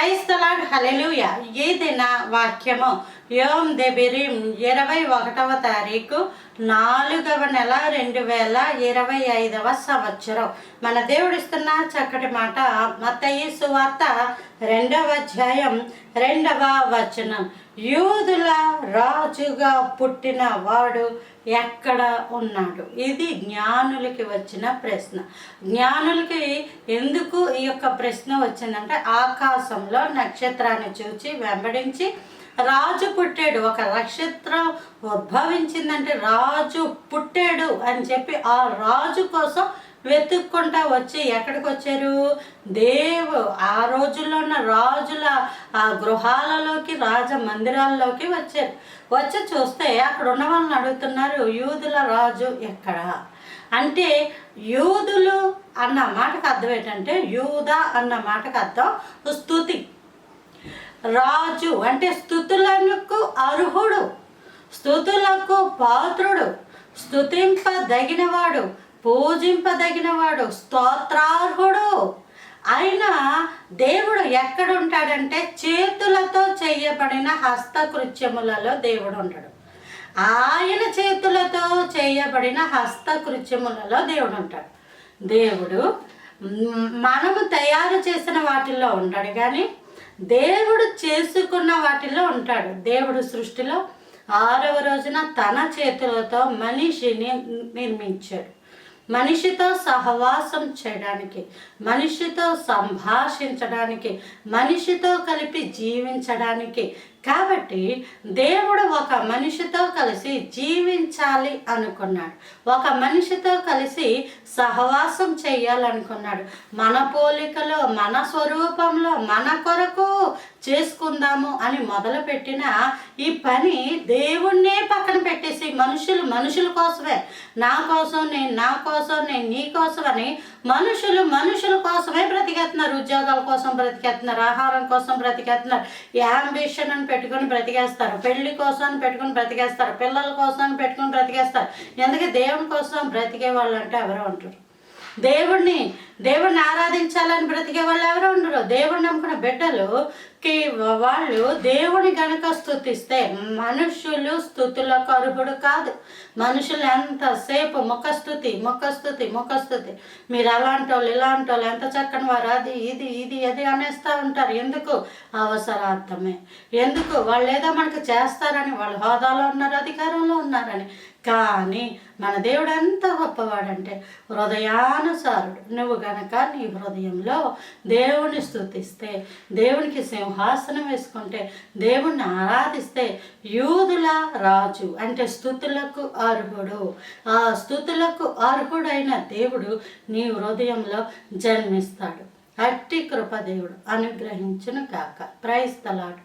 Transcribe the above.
Praise the lord, హల్లెలూయా. ఈ దిన వాక్యము యోమ్ దెబిరిం 21వ తారీఖు 4వ నెల 2025వ సంవత్సరం. మన దేవుడిస్తున్న చక్కటి మాట మత్తయి సువార్త 2వ అధ్యాయం 2వ వచనం. యూదుల రాజుగా పుట్టిన వాడు ఎక్కడ ఉన్నాడు? ఇది జ్ఞానులకి వచ్చిన ప్రశ్న. జ్ఞానులకి ఎందుకు ఈ యొక్క ప్రశ్న వచ్చిందంటే, ఆకాశంలో నక్షత్రాన్ని చూచి వెంబడించి రాజు పుట్టాడు, ఒక నక్షత్రం ఉద్భవించిందంటే రాజు పుట్టాడు అని చెప్పి ఆ రాజు కోసం వెతుక్కుంటా వచ్చి ఎక్కడికి వచ్చారు? ఆ రోజుల్లో ఉన్న రాజుల ఆ గృహాలలోకి, రాజ మందిరాల్లోకి వచ్చారు. వచ్చి చూస్తే అక్కడ ఉన్న వాళ్ళని అడుగుతున్నారు, యూదుల రాజు ఎక్కడ అంటే, యూదులు అన్న మాటకు అర్థం ఏంటంటే, యూద అన్న మాటకు అర్థం స్తుతి. రాజు అంటే స్తుతులకు అర్హుడు, స్తుతులకు పాత్రుడు, స్తుతింపదగినవాడు, పూజింపదగినవాడు, స్తోత్రార్హుడు అయిన దేవుడు ఎక్కడుంటాడంటే, చేతులతో చేయబడిన హస్తకృత్యములలో దేవుడు ఉంటాడు. ఆయన చేతులతో చేయబడిన హస్తకృత్యములలో దేవుడు ఉంటాడు. దేవుడు మనము తయారు చేసిన వాటిల్లో ఉంటాడు, కానీ దేవుడు చేసుకున్న వాటిల్లో ఉంటాడు. దేవుడు సృష్టిలో 6వ రోజున తన చేతులతో మనిషిని నిర్మించాడు. మనిషితో సహవాసం చేయడానికి, మనిషితో సంభాషించడానికి, మనిషితో కలిపి జీవించడానికి. కాబట్టి దేవుడు ఒక మనిషితో కలిసి జీవించాలి అనుకున్నాడు, ఒక మనిషితో కలిసి సహవాసం చేయాలనుకున్నాడు. మన పోలికలో, మన స్వరూపంలో, మన కొరకు చేసుకుందాము అని మొదలుపెట్టిన ఈ పని దేవుణ్ణే పక్కన పెట్టేసి మనుషుల కోసమే, నా కోసం నేను నీ కోసం అని మనుషుల కోసమే బ్రతికేస్తున్నారు. ఉద్యోగాల కోసం బ్రతికేస్తున్నారు, ఆహారం కోసం బ్రతికేస్తున్నారు, యాంబిషన్ అని పెట్టుకుని బ్రతికేస్తారు, పెళ్లి కోసం అని పెట్టుకుని బ్రతికేస్తారు, పిల్లల కోసం అని పెట్టుకుని బ్రతికేస్తారు. ఎందుకంటే దేవుని కోసం బ్రతికే వాళ్ళు అంటే ఎవరో ఉంటారు. దేవుణ్ణి ఆరాధించాలని బ్రతికే వాళ్ళు ఎవరో ఉండరు. దేవుడిని నమ్ముకున్న బిడ్డలుకి వాళ్ళు దేవుని గనుక స్తుతిస్తే, మనుషులు స్తుతులకు అర్హుడు కాదు. మనుషులు ఎంతసేపు ముఖస్థుతి, మీరు అలాంటి వాళ్ళు ఇలాంటి వాళ్ళు, ఎంత చక్కని వారు, అది ఇది అనేస్తూ ఉంటారు. ఎందుకు? అవసరార్థమే. ఎందుకు? వాళ్ళు ఏదో మనకు చేస్తారని, వాళ్ళు హోదాలో ఉన్నారు, అధికారంలో ఉన్నారని. కానీ మన దేవుడు ఎంత గొప్పవాడంటే, హృదయానుసారుడు. నువ్వు గనక నీ హృదయంలో దేవుని స్తుతిస్తే, దేవునికి సింహాసనం వేసుకుంటే, దేవుణ్ణి ఆరాధిస్తే, యూదుల రాజు అంటే స్తుతులకు అర్హుడు, ఆ స్తుతులకు అర్హుడైన దేవుడు నీ హృదయంలో జన్మిస్తాడు. అట్టి కృప దేవుడు అనుగ్రహించును గాక. Praise the lord.